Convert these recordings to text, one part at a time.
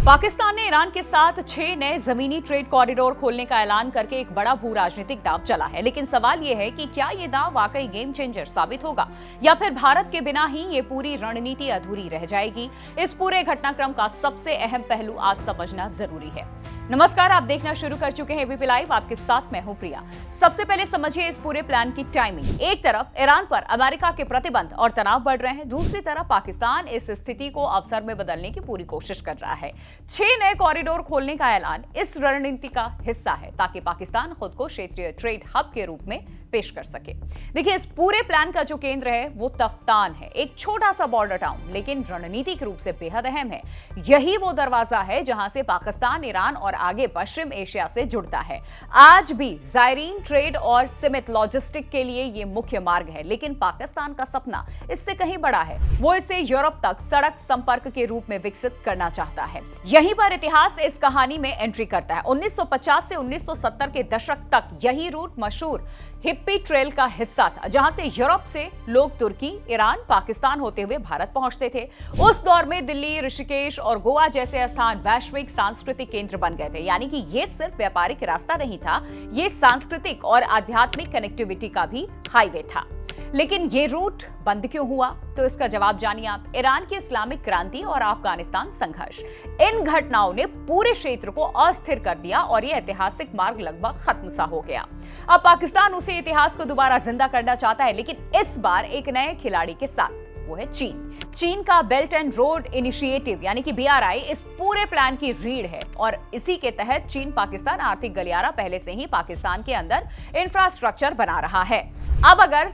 पाकिस्तान ने ईरान के साथ 6 नए जमीनी ट्रेड कॉरिडोर खोलने का ऐलान करके एक बड़ा भू राजनीतिक दांव चला है। लेकिन सवाल यह है कि क्या यह दांव वाकई गेम चेंजर साबित होगा या फिर भारत के बिना ही ये पूरी रणनीति अधूरी रह जाएगी। इस पूरे घटनाक्रम का सबसे अहम पहलू आज समझना जरूरी है। नमस्कार, आप देखना शुरू कर चुके हैं एबीपी लाइव। आपके साथ मैं हूं प्रिया। सबसे पहले समझिए इस पूरे प्लान की टाइमिंग। एक तरफ ईरान पर अमेरिका के प्रतिबंध और तनाव बढ़ रहे हैं, दूसरी तरफ पाकिस्तान इस स्थिति को अवसर में बदलने की पूरी कोशिश कर रहा है। 6 नए कॉरिडोर खोलने का ऐलान इस रणनीति का हिस्सा है ताकि पाकिस्तान खुद को क्षेत्रीय ट्रेड हब के रूप में पेश कर सके। देखिए, इस पूरे प्लान का जो केंद्र है वो तफ्तान है, एक छोटा सा बॉर्डर टाउन, लेकिन रणनीतिक रूप से बेहद अहम है। यही वो दरवाजा है जहां से पाकिस्तान ईरान और आगे पश्चिम एशिया से जुड़ता है। आज भी जायरीन ट्रेड और सीमित लॉजिस्टिक के लिए ये मुख्य मार्ग है, लेकिन पाकिस्तान का सपना इससे कहीं बड़ा है। वो इसे यूरोप तक सड़क संपर्क के रूप में विकसित करना चाहता है। यहीं पर इतिहास इस कहानी में एंट्री करता है। 1950 से 1970 के दशक तक यही रूट मशहूर हिप्पी ट्रेल का हिस्सा था, जहां से यूरोप से लोग तुर्की, ईरान, पाकिस्तान होते हुए भारत पहुंचते थे। उस दौर में दिल्ली, ऋषिकेश और गोवा जैसे स्थान वैश्विक सांस्कृतिक केंद्र बन गए थे। यानी कि ये सिर्फ व्यापारिक रास्ता नहीं था, ये सांस्कृतिक और आध्यात्मिक कनेक्टिविटी का भी हाईवे था। लेकिन ये रूट बंद क्यों हुआ? तो इसका जवाब जानिए आप। ईरान की इस्लामिक क्रांति और अफगानिस्तान संघर्ष, इन घटनाओं ने पूरे क्षेत्र को अस्थिर कर दिया और ये ऐतिहासिक मार्ग लगभग खत्म सा हो गया। अब पाकिस्तान उसे इतिहास को दोबारा जिंदा करना चाहता है, लेकिन इस बार एक नए खिलाड़ी के साथ, वो है चीन। चीन का बेल्ट एंड रोड इनिशिएटिव यानी कि BRI इस पूरे प्लान की रीढ़ है और इसी के तहत चीन पाकिस्तान आर्थिक गलियारा पहले से ही पाकिस्तान के अंदर इंफ्रास्ट्रक्चर बना रहा है। अब अगर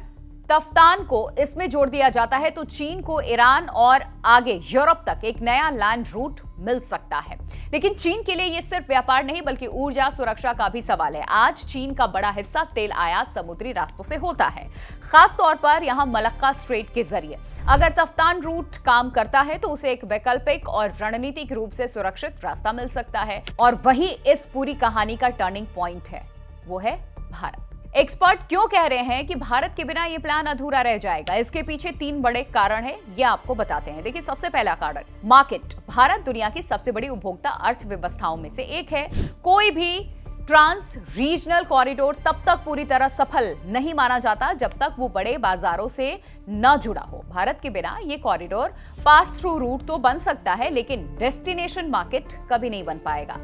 तफ्तान को इसमें जोड़ दिया जाता है तो चीन को ईरान और आगे यूरोप तक एक नया लैंड रूट मिल सकता है। लेकिन चीन के लिए यह सिर्फ व्यापार नहीं बल्कि ऊर्जा सुरक्षा का भी सवाल है। आज चीन का बड़ा हिस्सा तेल आयात समुद्री रास्तों से होता है, खास तौर पर यहां मलक्का स्ट्रेट के जरिए। अगर तफ्तान रूट काम करता है तो उसे एक वैकल्पिक और रणनीतिक रूप से सुरक्षित रास्ता मिल सकता है और वही इस पूरी कहानी का टर्निंग पॉइंट है, वो है भारत। एक्सपर्ट क्यों कह रहे हैं कि भारत के बिना ये प्लान अधूरा रह जाएगा? इसके पीछे 3 बड़े कारण हैं, ये आपको बताते हैं। देखिए, सबसे पहला कारण मार्केट। भारत दुनिया की सबसे बड़ी उपभोक्ता अर्थव्यवस्थाओं में से एक है। कोई भी ट्रांस रीजनल कॉरिडोर तब तक पूरी तरह सफल नहीं माना जाता जब तक वो बड़े बाजारों से न जुड़ा हो। भारत के बिना ये कॉरिडोर पास थ्रू रूट तो बन सकता है, लेकिन डेस्टिनेशन मार्केट कभी नहीं बन पाएगा।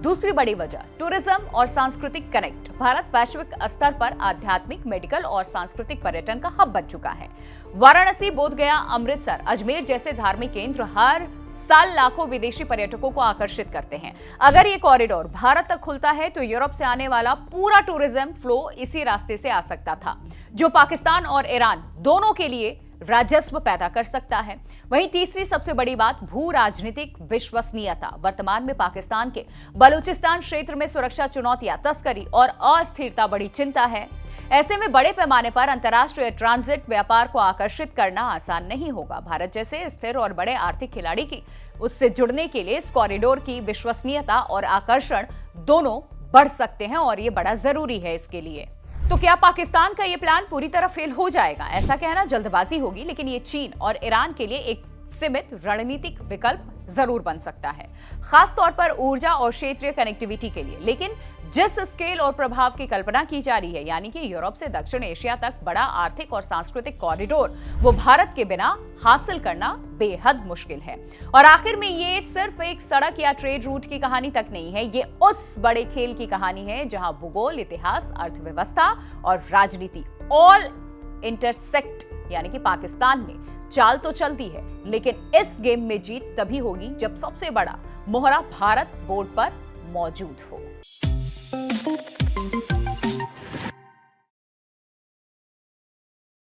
दूसरी बड़ी वजह टूरिज्म और सांस्कृतिक कनेक्ट। भारत वैश्विक स्तर पर आध्यात्मिक, मेडिकल और सांस्कृतिक पर्यटन का हब बन चुका है। वाराणसी, बोधगया, अमृतसर, अजमेर जैसे धार्मिक केंद्र हर साल लाखों विदेशी पर्यटकों को आकर्षित करते हैं। अगर ये कॉरिडोर भारत तक खुलता है तो यूरोप से आने वाला पूरा टूरिज्म फ्लो इसी रास्ते से आ सकता था, जो पाकिस्तान और ईरान दोनों के लिए राजस्व पैदा कर सकता है। वहीं तीसरी सबसे बड़ी बात भू राजनीतिक विश्वसनीयता। वर्तमान में पाकिस्तान के बलूचिस्तान क्षेत्र में सुरक्षा चुनौतियां, तस्करी और अस्थिरता बड़ी चिंता है। ऐसे में बड़े पैमाने पर अंतर्राष्ट्रीय ट्रांजिट व्यापार को आकर्षित करना आसान नहीं होगा। भारत जैसे स्थिर और बड़े आर्थिक खिलाड़ी की उससे जुड़ने के लिए इस कॉरिडोर की विश्वसनीयता और आकर्षण दोनों बढ़ सकते हैं और ये बड़ा जरूरी है इसके लिए। तो क्या पाकिस्तान का ये प्लान पूरी तरह फेल हो जाएगा? ऐसा कहना जल्दबाजी होगी, लेकिन ये चीन और ईरान के लिए एक सीमित रणनीतिक विकल्प जरूर बन सकता है, खास तौर पर ऊर्जा और क्षेत्रीय कनेक्टिविटी के लिए। लेकिन जिस स्केल और प्रभाव की कल्पना की जा रही है, यानी कि यूरोप से दक्षिण एशिया तक बड़ा आर्थिक और सांस्कृतिक कॉरिडोर, वो भारत के बिना हासिल करना बेहद मुश्किल है। और आखिर में ये सिर्फ एक सड़क या ट्रेड रूट की कहानी तक नहीं है, ये उस बड़े खेल की कहानी है जहां भूगोल, इतिहास, अर्थव्यवस्था और राजनीति ऑल इंटरसेक्ट। यानी कि पाकिस्तान में चाल तो चलती है, लेकिन इस गेम में जीत तभी होगी जब सबसे बड़ा मोहरा भारत बोर्ड पर मौजूद हो।